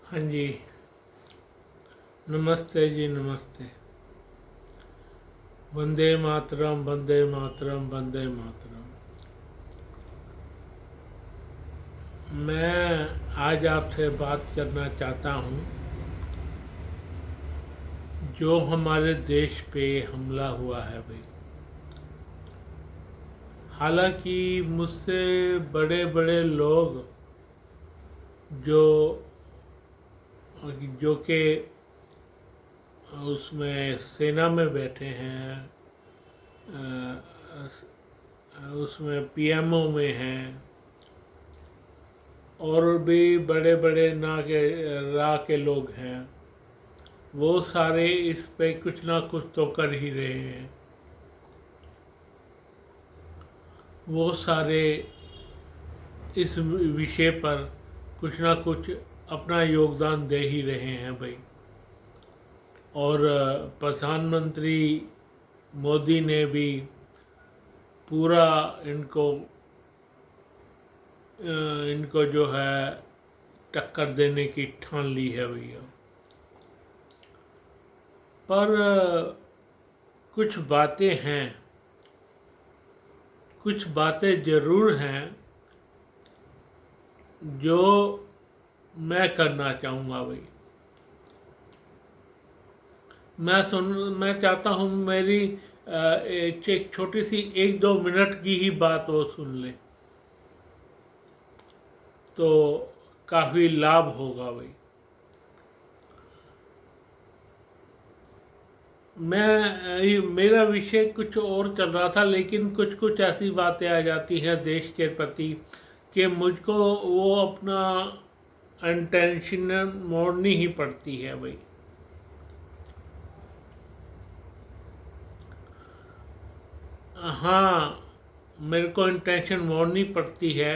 हाँ जी। नमस्ते जी, नमस्ते। वंदे मातरम, वंदे मातरम, वंदे मातरम। मैं आज आपसे बात करना चाहता हूँ जो हमारे देश पे हमला हुआ है भाई। हालांकि मुझसे बड़े बड़े लोग जो जो कि उसमें सेना में बैठे हैं, उसमें पीएमओ में हैं, और भी बड़े बड़े ना के रा के लोग हैं, वो सारे इस पे कुछ ना कुछ तो कर ही रहे हैं। वो सारे इस विषय पर कुछ ना कुछ अपना योगदान दे ही रहे हैं भाई। और प्रधानमंत्री मोदी ने भी पूरा इनको इनको जो है टक्कर देने की ठान ली है भैया। पर कुछ बातें ज़रूर हैं जो मैं करना चाहूँगा भाई। मैं चाहता हूँ मेरी एक छोटी सी 1-2 मिनट की ही बात वो सुन ले तो काफ़ी लाभ होगा भाई। मेरा विषय कुछ और चल रहा था, लेकिन कुछ कुछ ऐसी बातें आ जाती हैं देश के प्रति कि मुझको वो अपना इंटेंशन मोड़नी ही पड़ती है भाई। हाँ, मेरे को इंटेंशन मोड़नी पड़ती है।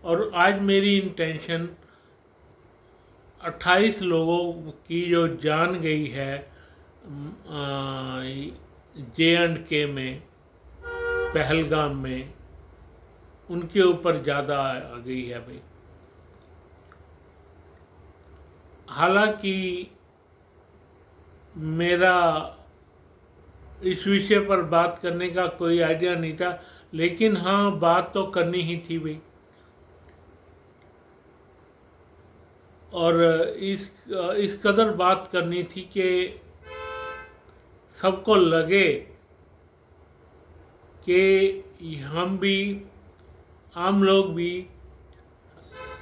और आज मेरी इंटेंशन 28 लोगों की जो जान गई है JNK में, पहलगाम में, उनके ऊपर ज़्यादा आ गई है भाई। हालांकि मेरा इस विषय पर बात करने का कोई आइडिया नहीं था, लेकिन हाँ, बात तो करनी ही थी भाई। और इस कदर बात करनी थी कि सबको लगे कि हम भी, आम लोग भी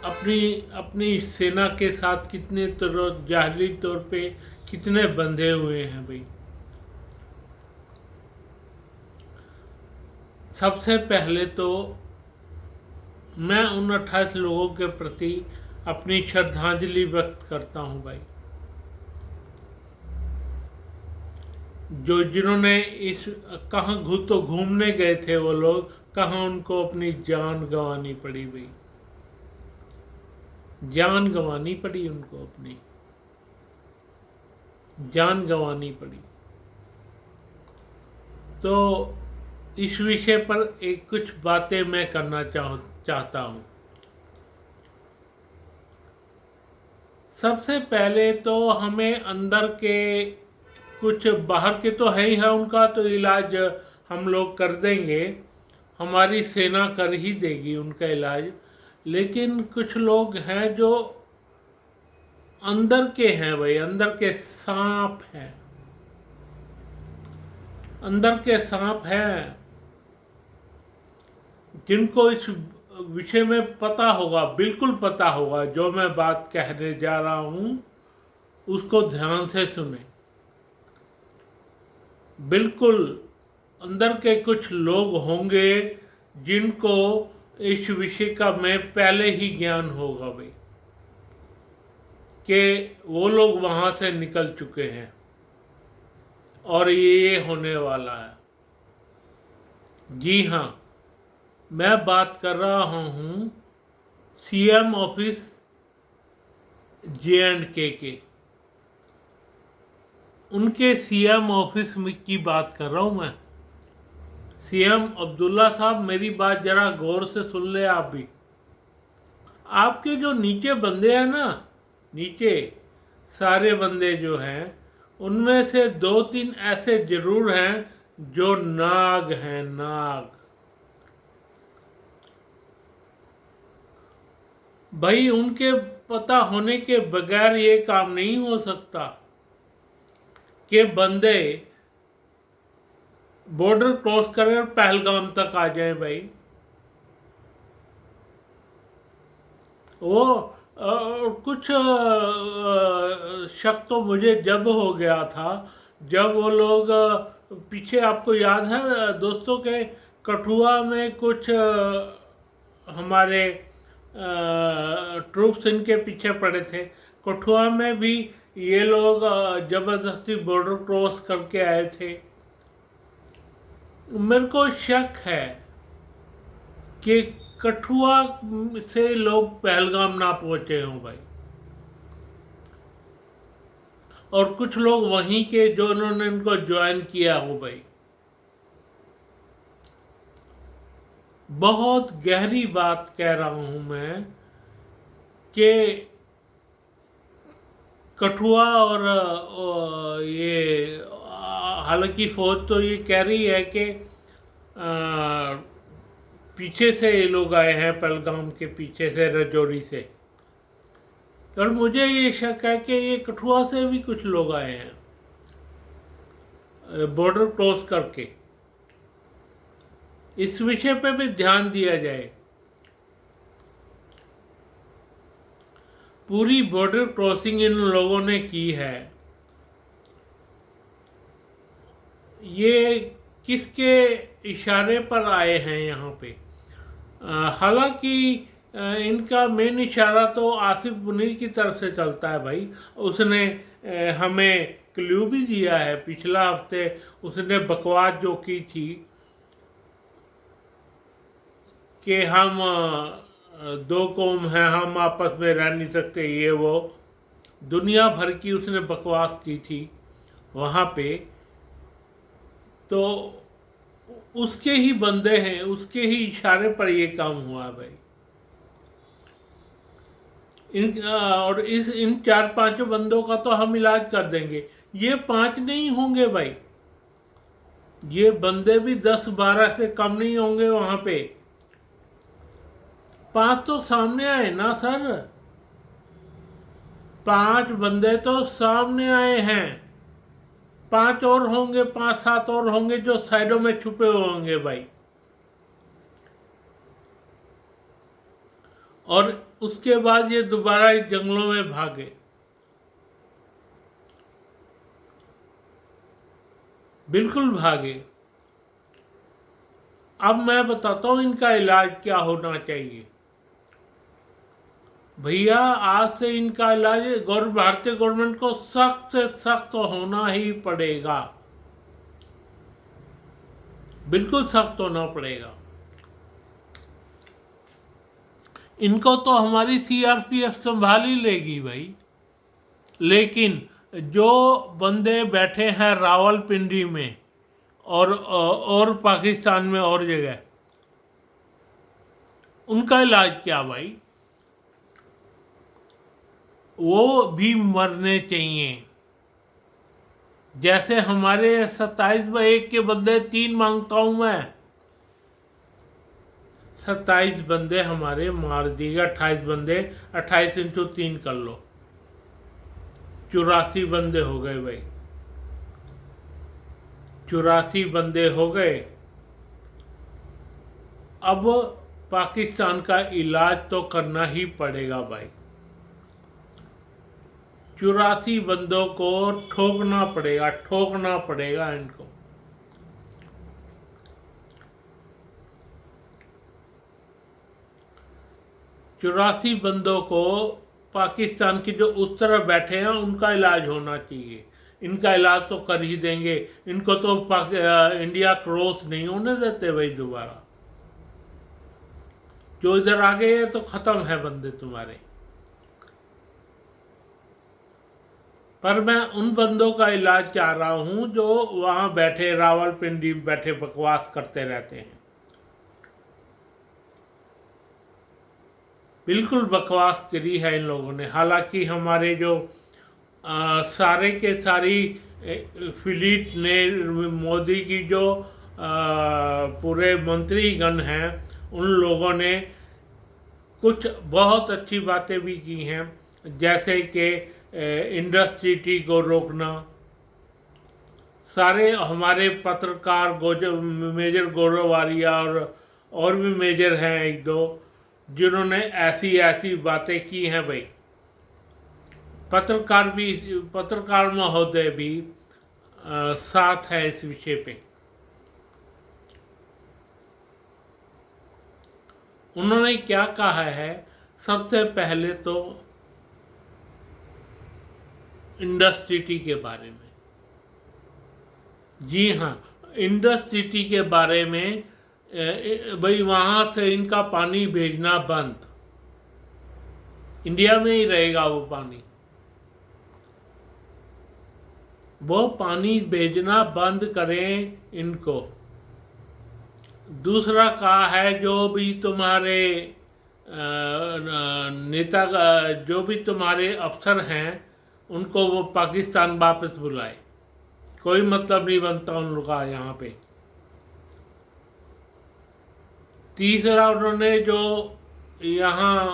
अपनी अपनी सेना के साथ कितने जाहिरी तौर पे कितने बंधे हुए हैं भाई। सबसे पहले तो मैं उन 28 लोगों के प्रति अपनी श्रद्धांजलि व्यक्त करता हूँ भाई, जो जिन्होंने इस कहाँ तो घूमने गए थे वो लोग, कहाँ उनको अपनी जान गंवानी पड़ी भाई। जान गंवानी पड़ी उनको, अपनी जान गंवानी पड़ी। तो इस विषय पर एक कुछ बातें मैं करना चाहता हूँ। सबसे पहले तो हमें अंदर के, कुछ बाहर के तो है ही है, उनका तो इलाज हम लोग कर देंगे, हमारी सेना कर ही देगी उनका इलाज। लेकिन कुछ लोग हैं जो अंदर के हैं भाई, अंदर के सांप हैं, अंदर के सांप हैं, जिनको इस विषय में पता होगा, बिल्कुल पता होगा। जो मैं बात कहने जा रहा हूँ उसको ध्यान से सुने। बिल्कुल अंदर के कुछ लोग होंगे जिनको इस विषय का मैं पहले ही ज्ञान होगा भाई, कि वो लोग वहाँ से निकल चुके हैं और ये होने वाला है। जी हाँ, मैं बात कर रहा हूँ CM ऑफिस JNK के, उनके CM ऑफिस में की बात कर रहा हूँ मैं। CM अब्दुल्ला साहब, मेरी बात जरा गौर से सुन ले आप भी। आपके जो नीचे बंदे हैं ना, नीचे सारे बंदे जो हैं उनमें से 2-3 ऐसे जरूर हैं जो नाग हैं, नाग। भाई उनके पता होने के बगैर ये काम नहीं हो सकता कि बंदे बॉर्डर क्रॉस करें और पहलगाम तक आ जाएं। भाई वो कुछ शक तो मुझे जब हो गया था जब वो लोग पीछे, आपको याद है दोस्तों के कठुआ में कुछ हमारे ट्रूप्स इनके पीछे पड़े थे। कठुआ में भी ये लोग जबरदस्ती बॉर्डर क्रॉस करके आए थे। मेरे को शक है कि कठुआ से लोग पहलगाम ना पहुंचे हों भाई, और कुछ लोग वहीं के जो उन्होंने इनको ज्वाइन किया हो भाई। बहुत गहरी बात कह रहा हूं मैं कि कठुआ और ये हालांकि फौज तो ये कह रही है कि पीछे से ये लोग आए हैं, पहलगाम के पीछे से, रजौरी से। और मुझे ये शक है कि ये कठुआ से भी कुछ लोग आए हैं बॉर्डर क्रॉस करके। इस विषय पे भी ध्यान दिया जाए। पूरी बॉर्डर क्रॉसिंग इन लोगों ने की है, ये किसके इशारे पर आए हैं यहाँ पे? हालांकि इनका मेन इशारा तो आसिफ मुनीर की तरफ से चलता है भाई। उसने हमें क्लू भी दिया है। पिछला हफ्ते उसने बकवास जो की थी कि हम दो कौम हैं, हम आपस में रह नहीं सकते, ये वो दुनिया भर की उसने बकवास की थी वहाँ पे। तो उसके ही बंदे हैं, उसके ही इशारे पर ये काम हुआ भाई। और इन 4-5 बंदों का तो हम इलाज कर देंगे। ये 5 नहीं होंगे भाई, ये बंदे भी 10-12 से कम नहीं होंगे वहां पे। 5 तो सामने आए ना सर, 5 बंदे तो सामने आए हैं। 5 और होंगे, 5-7 और होंगे जो साइडों में छुपे हुए होंगे भाई। और उसके बाद ये दोबारा जंगलों में भागे। बिल्कुल भागे। अब मैं बताता हूं इनका इलाज क्या होना चाहिए। भैया आज से इनका इलाज भारतीय गवर्नमेंट को सख्त से सख्त होना ही पड़ेगा, बिल्कुल सख्त होना पड़ेगा। इनको तो हमारी सीआरपीएफ संभाल ही लेगी भाई, लेकिन जो बंदे बैठे हैं रावलपिंडी में और पाकिस्तान में और जगह, उनका इलाज क्या भाई? वो भी मरने चाहिए। जैसे हमारे 27/1 के बदले 3 मांगता हूं मैं। 27 बंदे हमारे मार दिए, 28 बंदे, 28 × 3 कर लो, 84 बंदे हो गए भाई। 84 बंदे हो गए। अब पाकिस्तान का इलाज तो करना ही पड़ेगा भाई। 84 बंदों को ठोकना पड़ेगा, ठोकना पड़ेगा इनको। चौरासी बंदों को पाकिस्तान के जो उस तरफ बैठे हैं उनका इलाज होना चाहिए। इनका इलाज तो कर ही देंगे। इनको तो इंडिया क्रॉस नहीं होने देते भाई दोबारा। जो इधर आ गए हैं तो खत्म है बंदे तुम्हारे। पर मैं उन बंदों का इलाज चाह रहा हूं जो वहां बैठे, रावलपिंडी बैठे बकवास करते रहते हैं। बिल्कुल बकवास करी है इन लोगों ने। हालांकि हमारे जो सारे के सारी फ्लीट ने, मोदी की जो पूरे मंत्रीगण हैं, उन लोगों ने कुछ बहुत अच्छी बातें भी की हैं, जैसे कि इंडस्ट्री को रोकना। सारे हमारे पत्रकार मेजर गौरव वारिया और भी मेजर हैं एक दो, जिन्होंने ऐसी ऐसी बातें की हैं भाई। पत्रकार महोदय भी साथ है इस विषय पे। उन्होंने क्या कहा है? सबसे पहले तो इंडस्ट्री के बारे में, जी हाँ, इंडस्ट्री के बारे में भाई वहाँ से इनका पानी भेजना बंद, इंडिया में ही रहेगा वो पानी। वो पानी भेजना बंद करें इनको। दूसरा कहा है, जो भी तुम्हारे नेता, जो भी तुम्हारे अफसर हैं, उनको वो पाकिस्तान वापस बुलाए। कोई मतलब नहीं बनता उन लोगों का यहाँ पे। तीसरा, उन्होंने जो यहाँ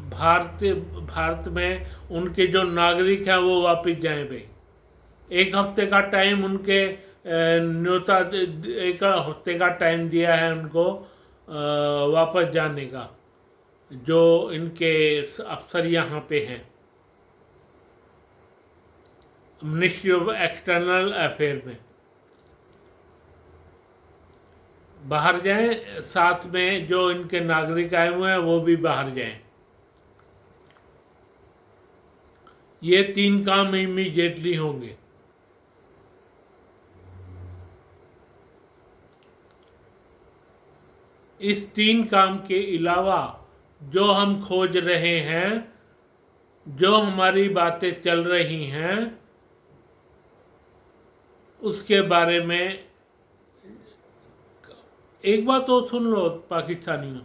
भारत में उनके जो नागरिक हैं वो वापस जाएं भाई। एक हफ्ते का टाइम उनके न्योता, एक हफ्ते का टाइम दिया है उनको वापस जाने का, जो इनके अफसर यहाँ पे हैं मिनिस्ट्री ऑफ एक्सटर्नल अफेयर में, बाहर जाएं। साथ में जो इनके नागरिक आए हुए हैं वो भी बाहर जाएं। ये 3 काम इमीडिएटली होंगे। इस 3 काम के अलावा जो हम खोज रहे हैं, जो हमारी बातें चल रही हैं, उसके बारे में एक बात तो सुन लो पाकिस्तानियों,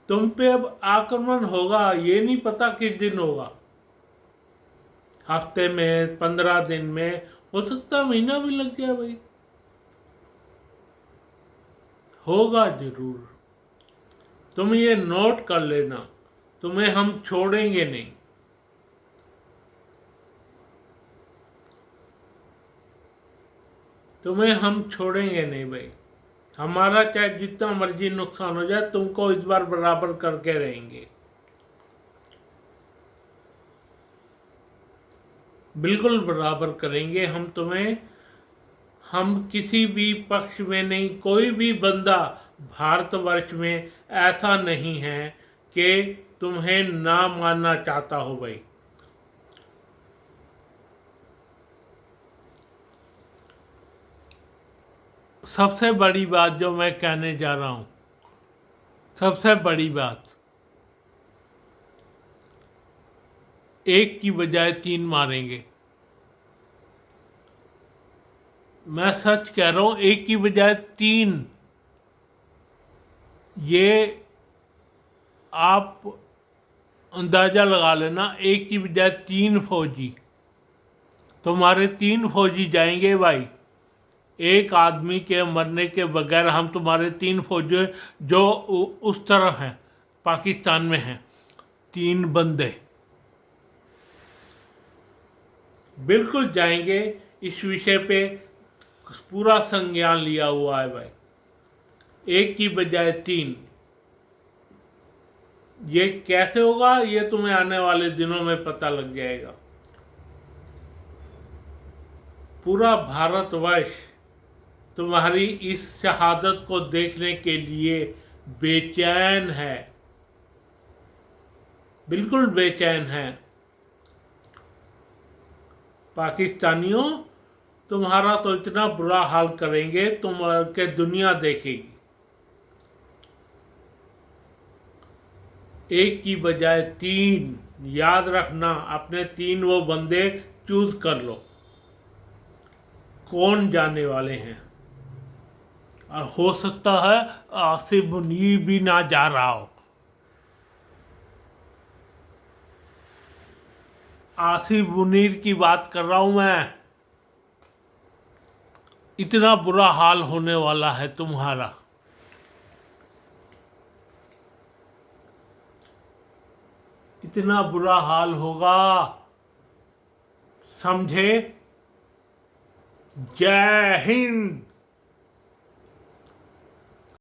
तुम पे अब आक्रमण होगा, ये नहीं पता किस दिन होगा, हफ्ते में, 15 दिन में, हो सकता महीना भी लग गया भाई, होगा जरूर। तुम ये नोट कर लेना, तुम्हें हम छोड़ेंगे नहीं। तुम्हें हम छोड़ेंगे नहीं भाई। हमारा चाहे जितना मर्जी नुकसान हो जाए, तुमको इस बार बराबर करके रहेंगे। बिल्कुल बराबर करेंगे हम तुम्हें। हम किसी भी पक्ष में नहीं, कोई भी बंदा भारतवर्ष में ऐसा नहीं है कि तुम्हें ना मानना चाहता हो भाई। सबसे बड़ी बात जो मैं कहने जा रहा हूँ, सबसे बड़ी बात, एक की बजाय 3 मारेंगे। मैं सच कह रहा हूँ, एक की बजाय 3। ये आप अंदाज़ा लगा लेना, एक की बजाय 3 फौजी, तुम्हारे 3 फौजी जाएंगे भाई। एक आदमी के मरने के बगैर हम तुम्हारे 3 फौजी जो उस तरफ हैं, पाकिस्तान में हैं, 3 बंदे बिल्कुल जाएंगे। इस विषय पे पूरा संज्ञान लिया हुआ है भाई। एक की बजाय 3। ये कैसे होगा, ये तुम्हें आने वाले दिनों में पता लग जाएगा। पूरा भारतवर्ष तुम्हारी इस शहादत को देखने के लिए बेचैन है, बिल्कुल बेचैन है। पाकिस्तानियों, तुम्हारा तो इतना बुरा हाल करेंगे, तुम के दुनिया देखेगी। एक की बजाय 3, याद रखना। अपने 3 वो बंदे चूज कर लो, कौन जाने वाले हैं। और हो सकता है आसिफ मुनीर भी ना जा रहा हो। आसिफ मुनीर की बात कर रहा हूं मैं। इतना बुरा हाल होने वाला है तुम्हारा। इतना बुरा हाल होगा, समझे। जय हिंद।